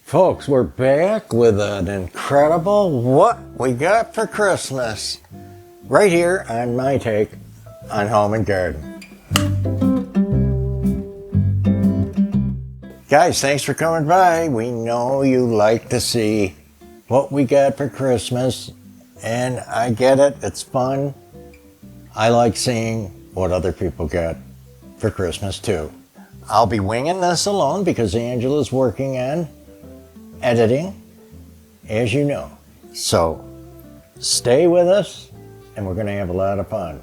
Folks, we're back with an incredible What We Got for Christmas right here on my take on Home and Garden. Guys, thanks for coming by. We know you like to see what we got for Christmas, and I get it. It's fun. I like seeing what other people got for Christmas too. I'll be winging this alone because Angela's working on editing, as you know. So stay with us and we're going to have a lot of fun.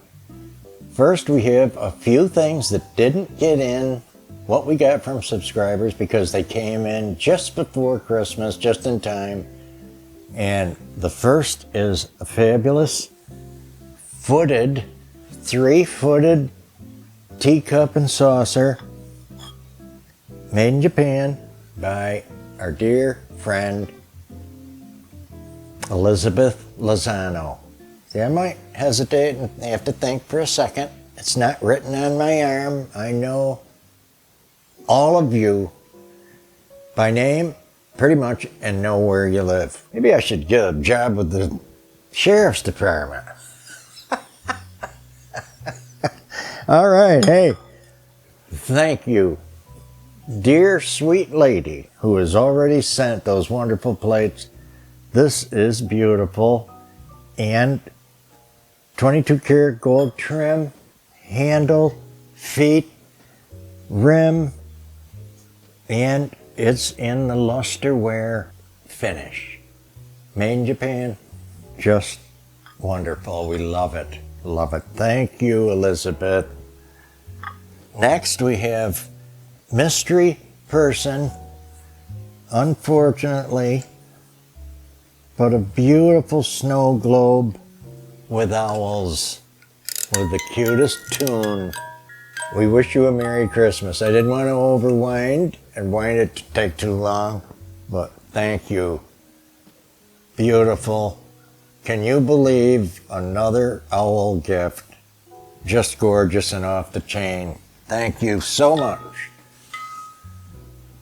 First, we have a few things that didn't get in what we got from subscribers because they came in just before Christmas, just in time. And the first is a fabulous three-footed teacup and saucer made in Japan by our dear friend Elizabeth Lozano. See, I might hesitate and have to think for a second. It's not written on my arm. I know all of you by name pretty much and know where you live. Maybe I should get a job with the sheriff's department. All right, hey, thank you, dear sweet lady who has already sent those wonderful plates. This is beautiful, and 22 karat gold trim, handle, feet, rim, and it's in the lusterware finish. Made in Japan, just wonderful. We love it, love it. Thank you, Elizabeth. Next we have mystery person, unfortunately, but a beautiful snow globe with owls with the cutest tune. We wish you a Merry Christmas. I didn't want to overwind and wind it to take too long, but thank you. Beautiful. Can you believe another owl gift? Just gorgeous and off the chain. Thank you so much.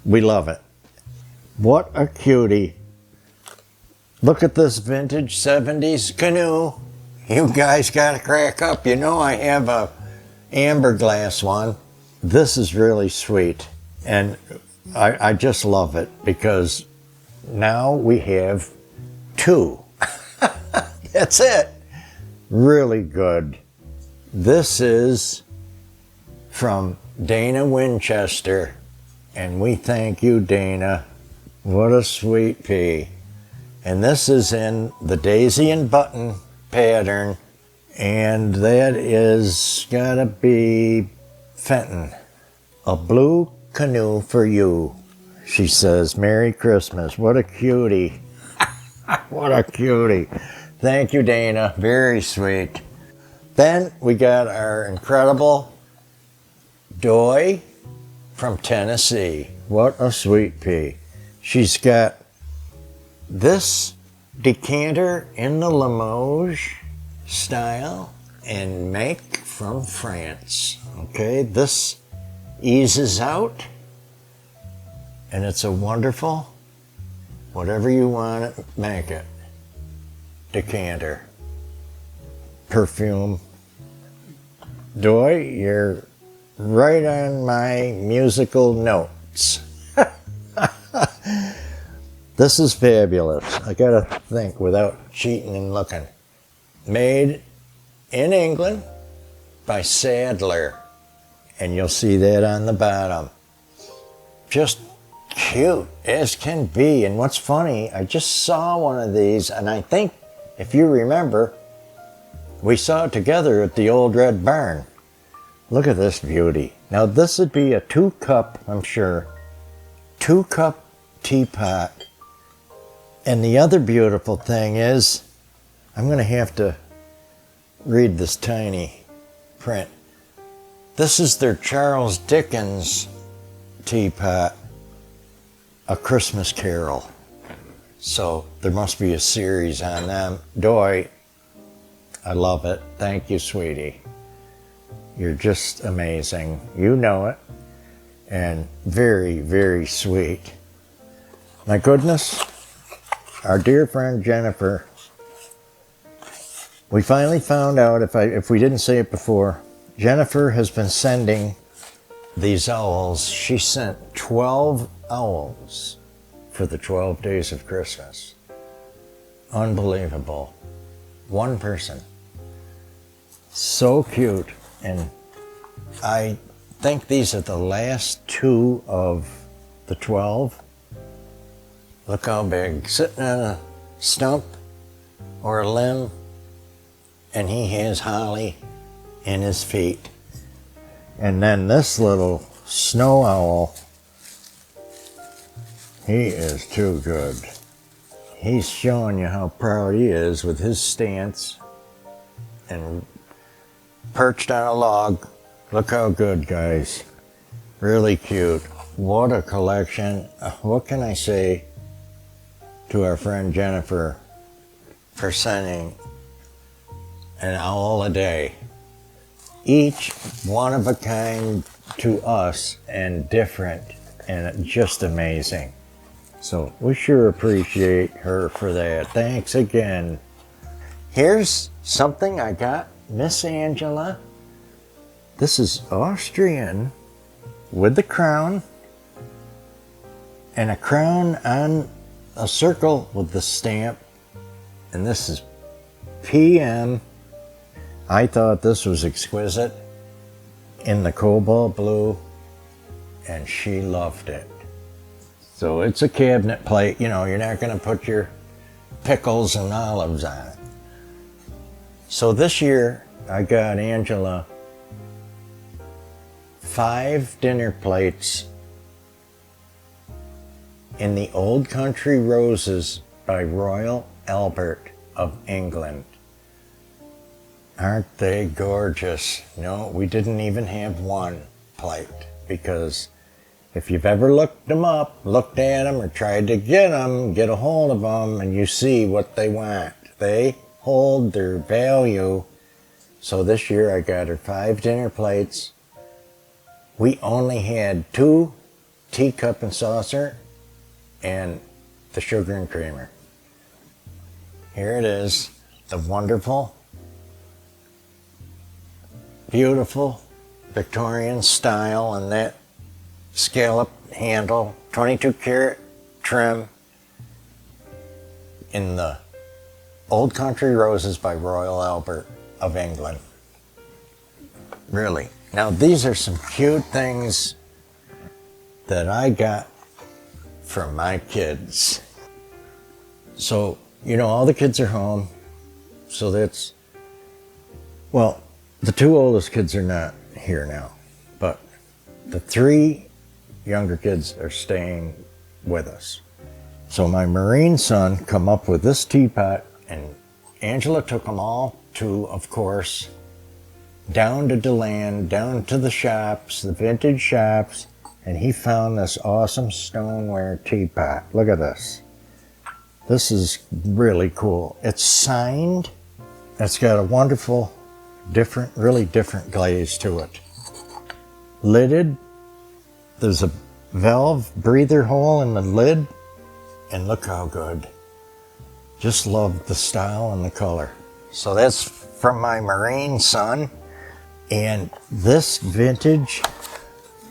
We love it. What a cutie. Look at this vintage 70s canoe. You guys gotta crack up. You know I have a amber glass one. This is really sweet. And I just love it because now we have two. That's it. Really good. This is from Dana Winchester. And we thank you, Dana. What a sweet pea. And this is in the daisy and button pattern. And that is gotta be Fenton. A blue canoe for you. She says, Merry Christmas. What a cutie. What a cutie. Thank you, Dana. Very sweet. Then we got our incredible Doy from Tennessee. What a sweet pea. She's got this decanter in the Limoges style and make from France. Okay, this eases out and it's a wonderful, whatever you want it, make it, decanter. Perfume. Doy, you're right on my musical notes. This is fabulous. I gotta think without cheating and looking. Made in England by Sadler. And you'll see that on the bottom. Just cute as can be. And what's funny, I just saw one of these, and I think, if you remember, we saw it together at the Old Red Barn. Look at this beauty. Now this would be a 2-cup, I'm sure, 2-cup teapot. And the other beautiful thing is, I'm going to have to read this tiny print. This is their Charles Dickens teapot, A Christmas Carol. So there must be a series on them. Doy, I love it. Thank you, sweetie. You're just amazing. You know it. And very, very sweet. My goodness, our dear friend Jennifer, we finally found out, if we didn't say it before, Jennifer has been sending these owls. She sent 12 owls for the 12 days of Christmas. Unbelievable. One person. So cute. And I think these are the last 2 of the 12. Look how big. Sitting on a stump or a limb, and he has holly in his feet. And then this little snow owl, he is too good. He's showing you how proud he is with his stance and perched on a log. Look how good, guys. Really cute. What a collection. What can I say to our friend Jennifer for sending an owl a day? Each one of a kind to us and different, and just amazing. So we sure appreciate her for that. Thanks again. Here's something I got Miss Angela. This is Austrian with the crown, and a crown on a circle with the stamp, and this is PM. I thought this was exquisite in the cobalt blue, and she loved it. So it's a cabinet plate. You know, you're not going to put your pickles and olives on it. So this year I got Angela 5 dinner plates in the Old Country Roses by Royal Albert of England. Aren't they gorgeous? No, we didn't even have one plate, because if you've ever looked them up, looked at them, or tried to get them, get a hold of them, and you see what they want, they hold their value. So this year I got her 5 dinner plates. We only had 2 teacup and saucer and the sugar and creamer. Here it is, the wonderful, beautiful Victorian style, and that scallop handle, 22 karat trim, in the Old Country Roses by Royal Albert of England. Really. Now these are some cute things that I got from my kids. So, you know, all the kids are home, so that's, well, the 2 oldest kids are not here now, but the 3 younger kids are staying with us. So my Marine son come up with this teapot, and Angela took them all to, of course, down to DeLand, down to the shops, the vintage shops, and he found this awesome stoneware teapot. Look at this. This is really cool. It's signed. It's got a wonderful, really different glaze to it. Lidded. There's a valve breather hole in the lid, and look how good. Just love the style and the color. So that's from my Marine son. And this vintage,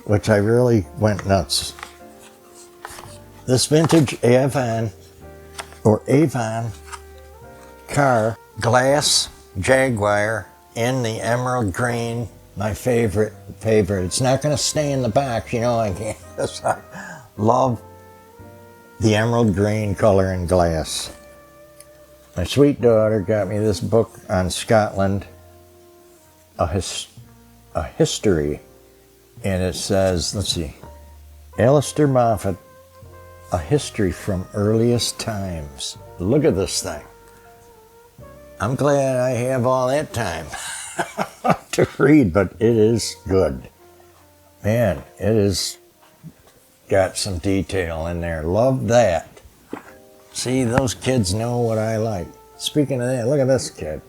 which I really went nuts. This vintage Avon car, glass Jaguar in the emerald green, my favorite. It's not going to stay in the box, you know. I love the emerald green color and glass. My sweet daughter got me this book on Scotland, a history, and it says, let's see, Alistair Moffat, A History from Earliest Times. Look at this thing. I'm glad I have all that time to read, but it is good. Man, it has got some detail in there. Love that. See, those kids know what I like. Speaking of that, look at this kid.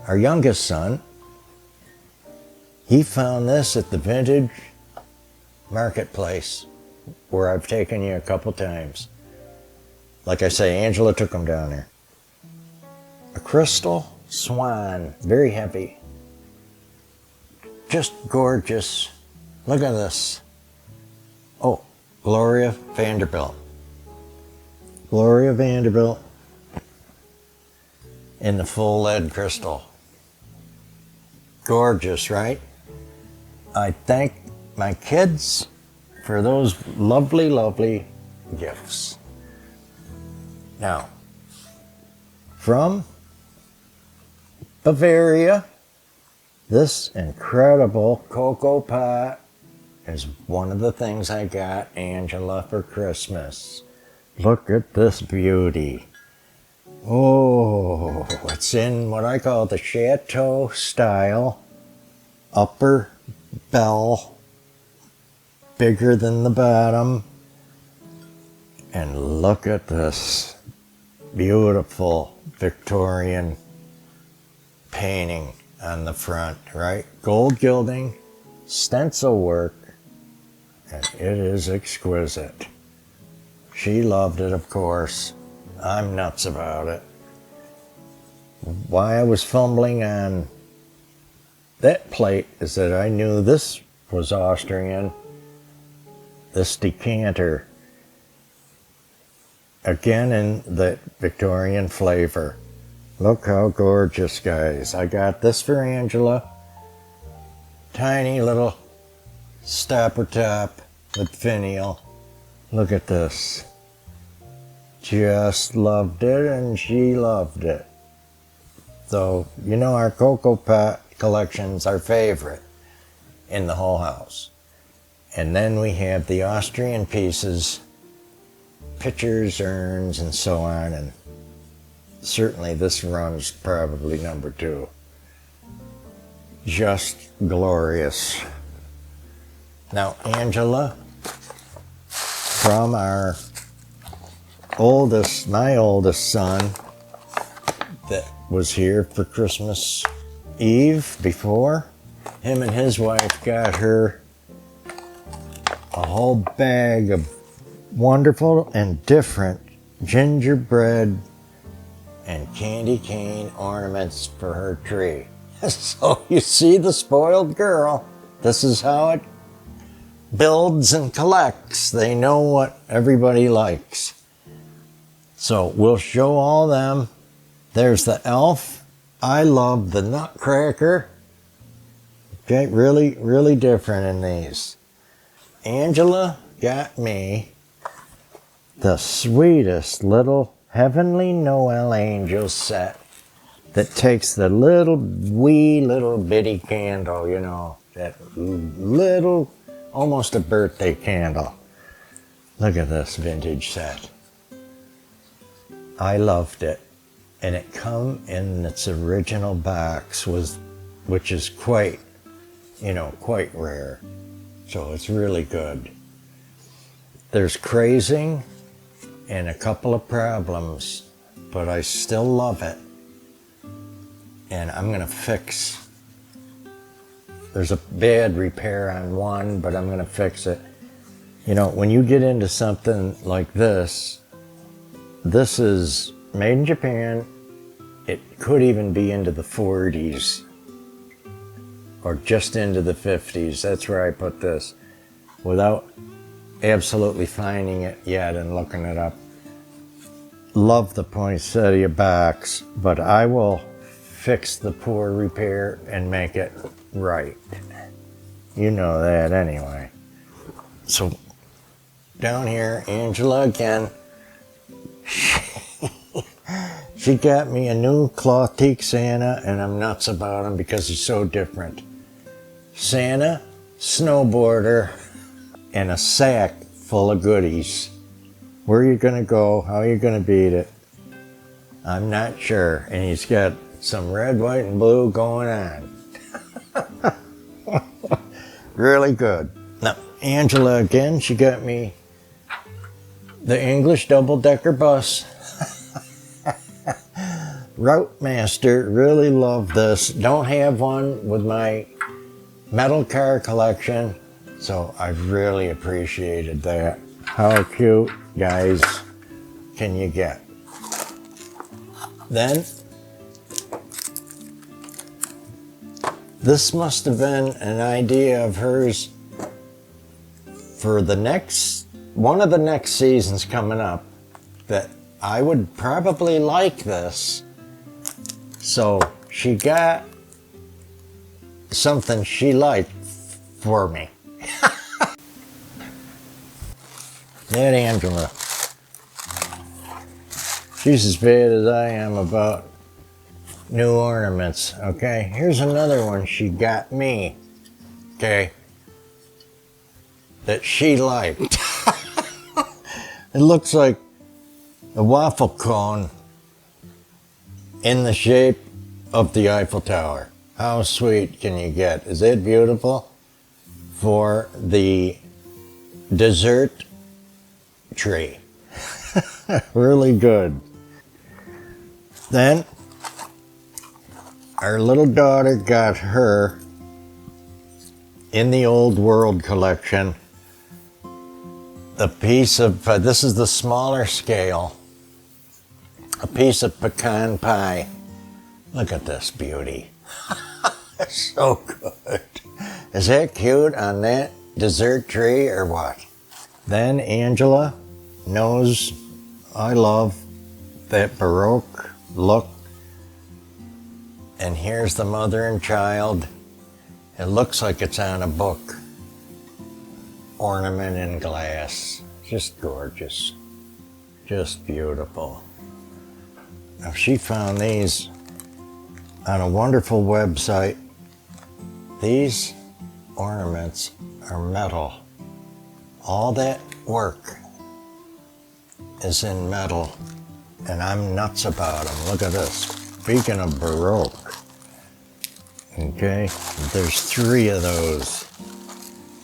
Our youngest son, he found this at the vintage marketplace where I've taken you a couple times. Like I say, Angela took them down there. A crystal swan, very heavy. Just gorgeous. Look at this. Oh, Gloria Vanderbilt. Gloria Vanderbilt in the full lead crystal. Gorgeous, right? I thank my kids for those lovely, lovely gifts. Now, from Bavaria, this incredible cocoa pot is one of the things I got Angela for Christmas. Look at this beauty. Oh, it's in what I call the chateau style, upper bell, bigger than the bottom. And look at this beautiful Victorian painting on the front, right? Gold gilding, stencil work, and it is exquisite. She loved it, of course. I'm nuts about it. Why I was fumbling on that plate is that I knew this was Austrian, this decanter, again in the Victorian flavor. Look how gorgeous, guys. I got this for Angela. Tiny little stopper top with finial. Look at this. Just loved it, and she loved it. So, you know, our cocoa pot collection's our favorite in the whole house. And then we have the Austrian pieces, pitchers, urns, and so on, and certainly this runs probably number 2. Just glorious. Now, Angela, from our my oldest son that was here for Christmas Eve before, him and his wife got her a whole bag of wonderful and different gingerbread and candy cane ornaments for her tree. So you see the spoiled girl. This is how it builds and collects. They know what everybody likes. So we'll show all them. There's the elf. I love the nutcracker. Okay, really, really different in these. Angela got me the sweetest little Heavenly Noel Angel set that takes the wee little bitty candle, you know, that little, almost a birthday candle. Look at this vintage set. I loved it. And it come in its original box, which is quite rare. So it's really good. There's crazing and a couple of problems, but I still love it. And I'm gonna fix, there's a bad repair on one, but I'm gonna fix it. You know, when you get into something like this is made in Japan. It could even be into the 40s or just into the 50s. That's where I put this without absolutely finding it yet and looking it up. Love the poinsettia box, but I will fix the poor repair and make it right. You know that anyway. So down here, Angela again. She got me a new cloth teak Santa, and I'm nuts about him because he's so different. Santa, snowboarder, and a sack full of goodies. Where are you gonna go? How are you gonna beat it? I'm not sure. And he's got some red, white, and blue going on. Really good. Now, Angela again, she got me the English double-decker bus. Route Master, really love this. Don't have one with my metal car collection, so I've really appreciated that. How cute, guys, can you get? Then, this must have been an idea of hers for the next, one of the next seasons coming up, that I would probably like this. So she got something she liked for me. That Angela. She's as bad as I am about new ornaments, okay? Here's another one she got me, okay, that she liked. It looks like a waffle cone in the shape of the Eiffel Tower. How sweet can you get? Is it beautiful? For the dessert tree. Really good. Then our little daughter got her, in the Old World collection, a piece of, this is the smaller scale, a piece of pecan pie. Look at this beauty. It's so good. Is that cute on that dessert tree or what? Then Angela knows I love that Baroque look. And here's the mother and child. It looks like it's on a book. Ornament in glass. Just gorgeous. Just beautiful. Now she found these on a wonderful website. These ornaments are metal. All that work is in metal, and I'm nuts about them. Look at this. Speaking of Baroque, okay, there's 3 of those.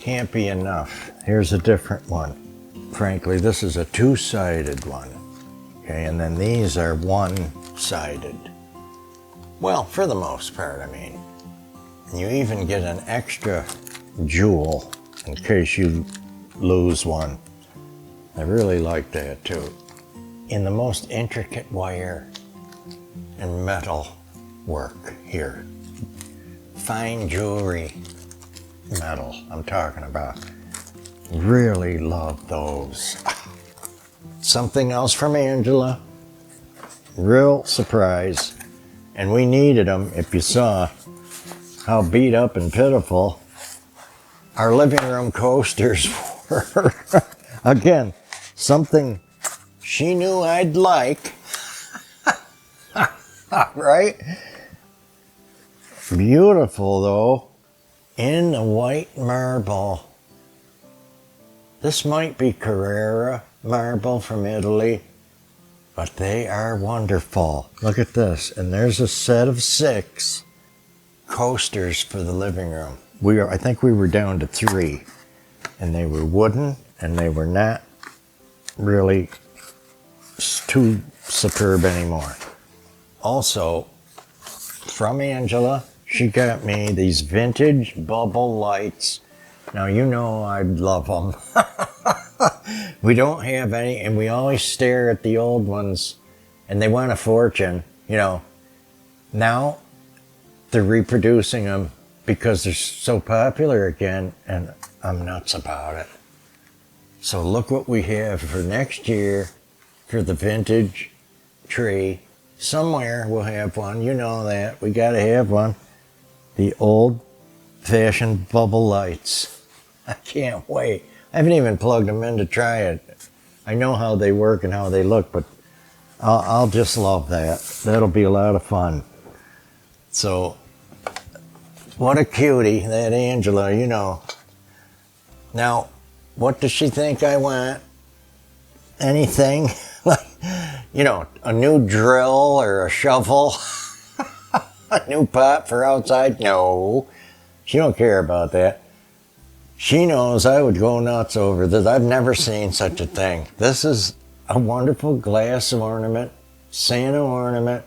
Can't be enough. Here's a different one. Frankly, this is a 2-sided one, okay, and then these are 1-sided. Well, for the most part, I mean. And you even get an extra jewel in case you lose one. I really like that too. In the most intricate wire and metal work here. Fine jewelry metal I'm talking about. Really love those. Something else from Angela. Real surprise. And we needed them. If you saw how beat up and pitiful our living room coasters were. Again, something she knew I'd like. Right? Beautiful though. In the white marble. This might be Carrara marble from Italy, but they are wonderful. Look at this. And there's a set of 6 coasters for the living room. I think we were down to 3. And they were wooden, and they were not really too superb anymore. Also, from Angela, she got me these vintage bubble lights. Now, you know I love them. We don't have any, and we always stare at the old ones, and they want a fortune, you know. Now, they're reproducing them because they're so popular again, and I'm nuts about it. So look what we have for next year for the vintage tree. Somewhere we'll have one, you know that. We gotta have one. The old-fashioned bubble lights. I can't wait. I haven't even plugged them in to try it. I know how they work and how they look, but I'll just love that. That'll be a lot of fun. So, what a cutie, that Angela, you know. Now, what does she think I want? Anything? Like, you know, a new drill or a shovel? A new pot for outside? No. She don't care about that. She knows I would go nuts over this. I've never seen such a thing. This is a wonderful glass ornament, Santa ornament,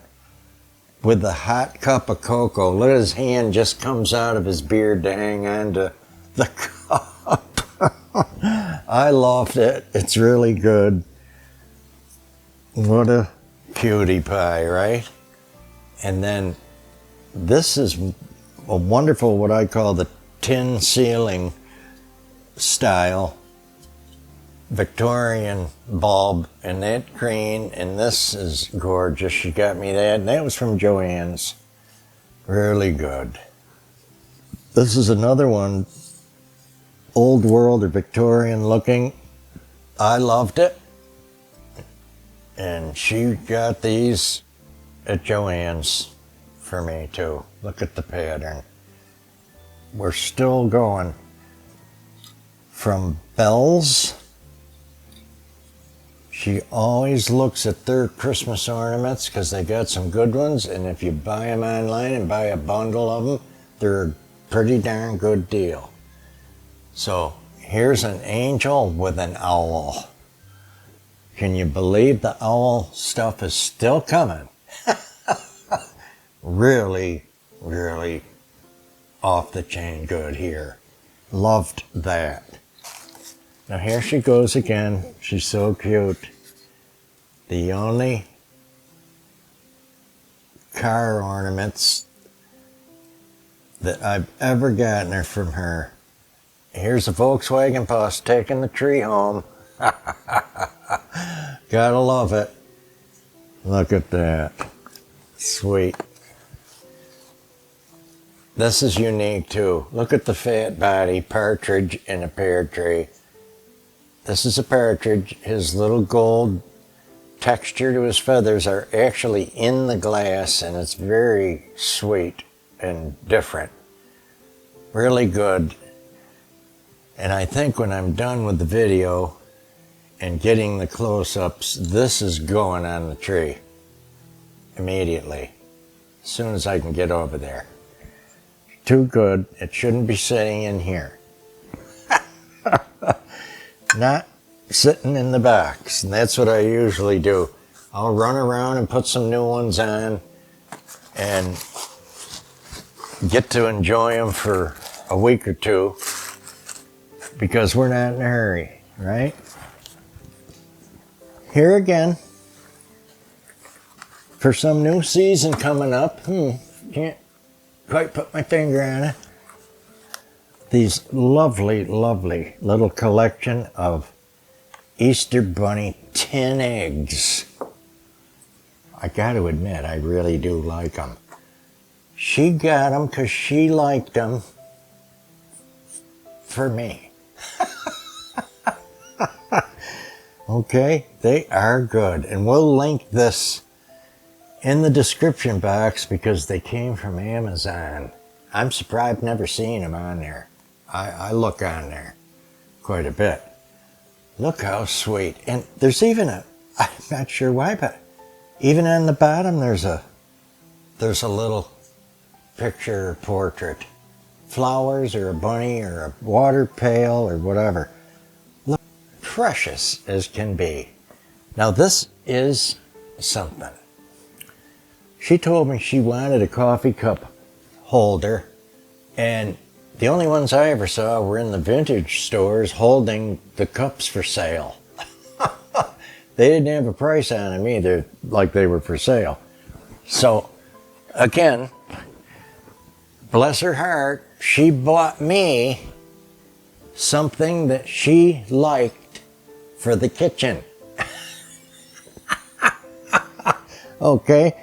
with the hot cup of cocoa. Look at his hand just comes out of his beard to hang on to the cup. I loved it. It's really good. What a cutie pie, right? And then this is a wonderful, what I call the tin ceiling style Victorian bulb, and that green, and this is gorgeous. She got me that, and that was from Joann's. Really good. This is another one, old world or Victorian looking. I loved it. And she got these at Joann's for me too. Look at the pattern. We're still going. From Bells. She always looks at their Christmas ornaments because they got some good ones, and if you buy them online and buy a bundle of them, they're a pretty darn good deal. So here's an angel with an owl. Can you believe the owl stuff is still coming? Really, really off the chain good here. Loved that. Now here she goes again. She's so cute. The only car ornaments that I've ever gotten are from her. Here's a Volkswagen bus taking the tree home. Gotta love it. Look at that. Sweet. This is unique too. Look at the fat body, partridge in a pear tree. This is a partridge. His little gold texture to his feathers are actually in the glass, and it's very sweet and different. Really good. And I think when I'm done with the video and getting the close-ups, this is going on the tree immediately, as soon as I can get over there. Too good. It shouldn't be sitting in here. Not sitting in the box, and that's what I usually do. I'll run around and put some new ones on and get to enjoy them for a week or two because we're not in a hurry, right? Here again, for some new season coming up, can't quite put my finger on it. These lovely, lovely little collection of Easter Bunny tin eggs. I got to admit, I really do like them. She got them because she liked them for me. Okay, they are good. And we'll link this in the description box because they came from Amazon. I'm surprised I've never seen them on there. I look on there quite a bit. Look how sweet. And there's even a, I'm not sure why, but even on the bottom there's a little picture or portrait. Flowers or a bunny or a water pail or whatever. Look, precious as can be. Now this is something. She told me she wanted a coffee cup holder, and the only ones I ever saw were in the vintage stores holding the cups for sale. They didn't have a price on them either, like they were for sale. So, again, bless her heart, she bought me something that she liked for the kitchen. Okay?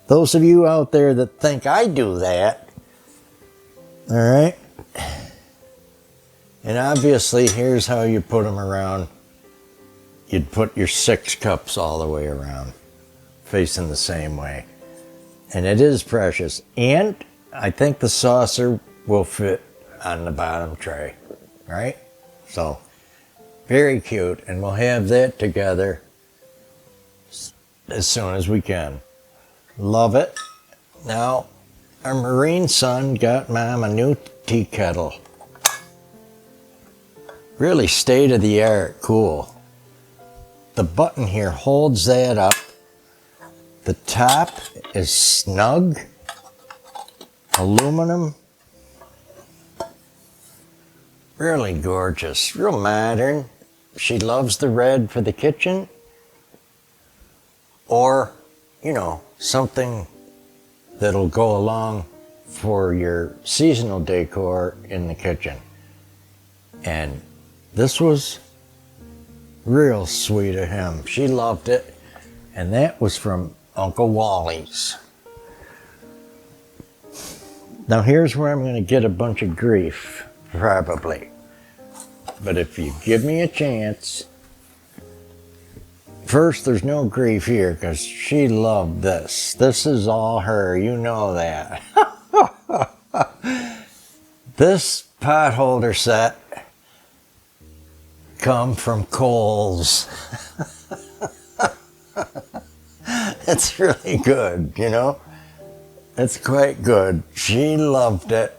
Those of you out there that think I do that, all right? And obviously, here's how you put them around. You'd put your 6 cups all the way around, facing the same way. And it is precious. And I think the saucer will fit on the bottom tray, right? So, very cute. And we'll have that together as soon as we can. Love it. Now, our Marine son got Mom a new tea kettle. Really state-of-the-art cool. The button here holds that up. The top is snug. Aluminum. Really gorgeous. Real modern. she loves the red for the kitchen, or, you know, something that'll go along for your seasonal decor in the kitchen. And this was real sweet of him. She loved it. And that was from Uncle Wally's. Now here's where I'm going to get a bunch of grief, probably. But if you give me a chance, first there's no grief here because she loved this. This is all her, you know that. This pot holder set come from Kohl's. It's really good, you know? It's quite good. She loved it.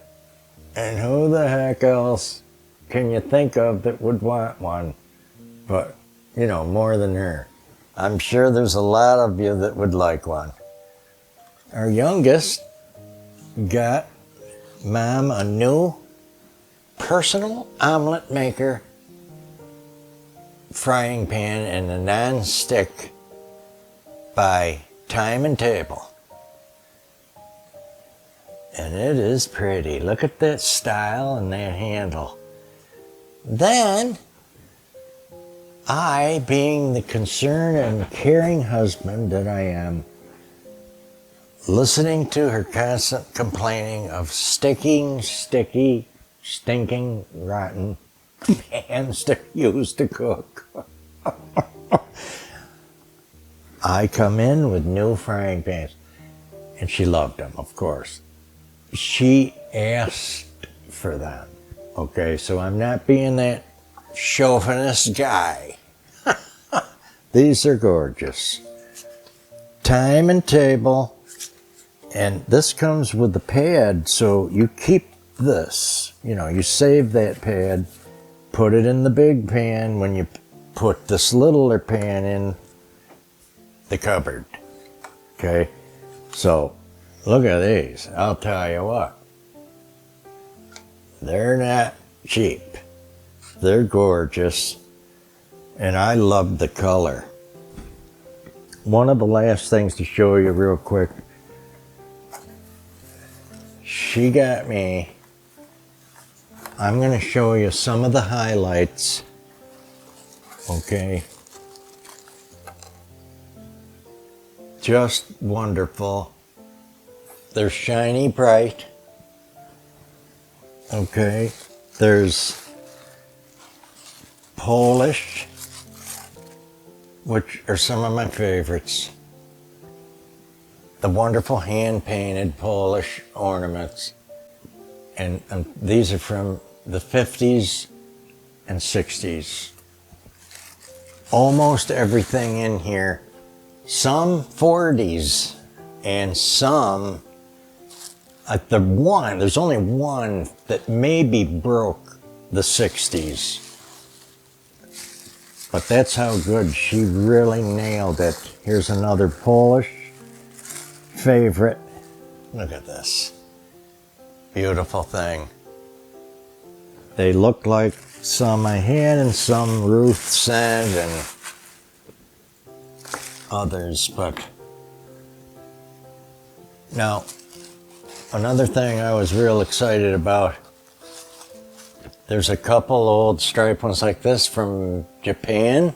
And who the heck else can you think of that would want one? But, you know, more than her. I'm sure there's a lot of you that would like one. Our youngest got Mom a new personal omelet maker frying pan and a non-stick by Time and Table. And it is pretty. Look at that style and that handle. Then, I, being the concerned and caring husband that I am, listening to her constant complaining of sticky, stinking, rotten pans to use to cook. I come in with new frying pans. And she loved them, of course. She asked for them. Okay, so I'm not being that chauvinist guy. These are gorgeous. Time and Table. And this comes with the pad, so you keep this. You know, you save that pad, put it in the big pan when you put this littler pan in the cupboard. Okay, so look at these. I'll tell you what. They're not cheap. They're gorgeous. And I love the color. One of the last things to show you real quick. She got me. I'm going to show you some of the highlights. Okay. Just wonderful. They're shiny bright. Okay. There's Polish, which are some of my favorites. The wonderful hand-painted Polish ornaments. And these are from the 50s and 60s. Almost everything in here. Some 40s and some, there's only one that maybe broke the 60s. But that's how good she really nailed it. Here's another Polish favorite. Look at this. Beautiful thing. They look like some I had and some Ruth sent and others, but now another thing I was real excited about, there's a couple old striped ones like this from Japan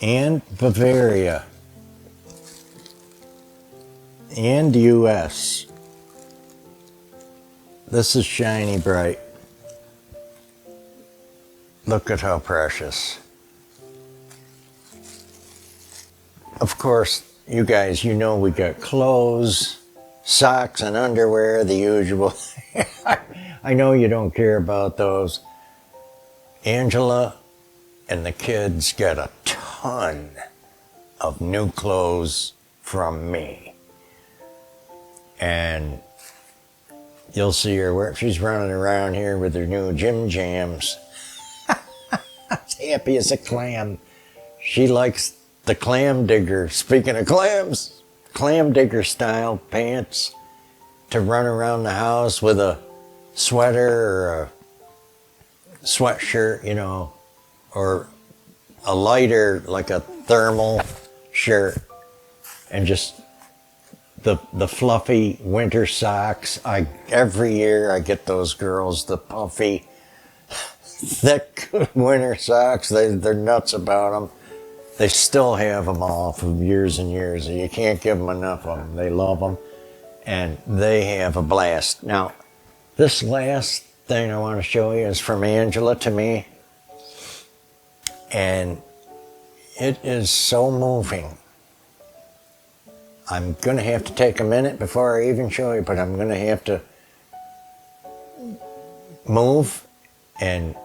and Bavaria and US. This is shiny bright. Look at how precious. Of course, you guys, you know we got clothes, socks and underwear, the usual. I know you don't care about those. Angela and the kids get a ton of new clothes from me. And you'll see her she's running around here with her new gym jams. Happy as a clam. She likes the clam digger. Speaking of clams, clam digger style pants to run around the house with a sweater or a sweatshirt, you know. or a lighter, like a thermal shirt, and just the fluffy winter socks. Every year I get those girls the puffy, thick winter socks. They're nuts about them. They still have them all from years and years. You can't give them enough of them. They love them, and they have a blast. Now, this last thing I want to show you is from Angela to me, and it is so moving. I'm going to have to take a minute before I even show you, but I'm going to have to move and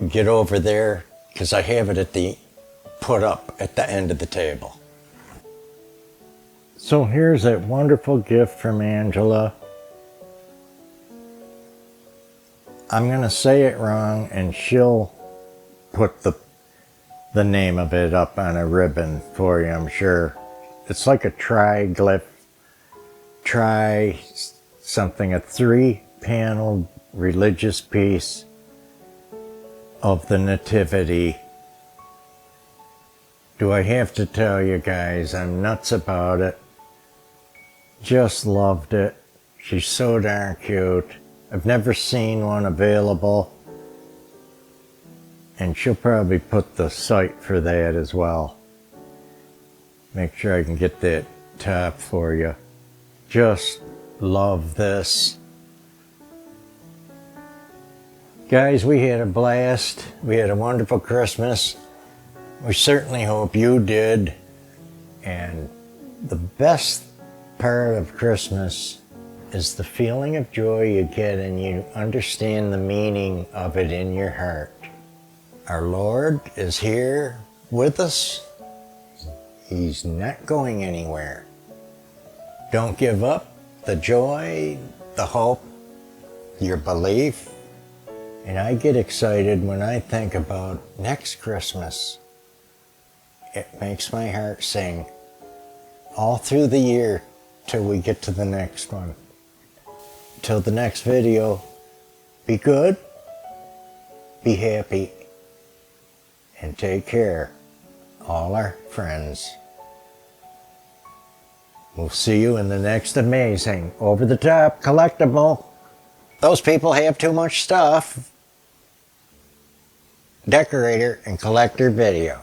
get over there because I have it put up at the end of the table. So here's that wonderful gift from Angela. I'm going to say it wrong and she'll put the name of it up on a ribbon for you, I'm sure. It's like a triglyph, something, a 3-paneled religious piece of the Nativity. Do I have to tell you guys, I'm nuts about it. Just loved it. She's so darn cute. I've never seen one available. And she'll probably put the site for that as well. Make sure I can get that top for you. Just love this. Guys, we had a blast. We had a wonderful Christmas. We certainly hope you did. And the best part of Christmas is the feeling of joy you get and you understand the meaning of it in your heart. Our Lord is here with us. He's not going anywhere. Don't give up the joy, the hope, your belief. And I get excited when I think about next Christmas. It makes my heart sing all through the year till we get to the next one. Till the next video, be good, be happy, and take care, all our friends. We'll see you in the next amazing, over-the-top collectible. Those people have too much stuff. Decorator and collector video.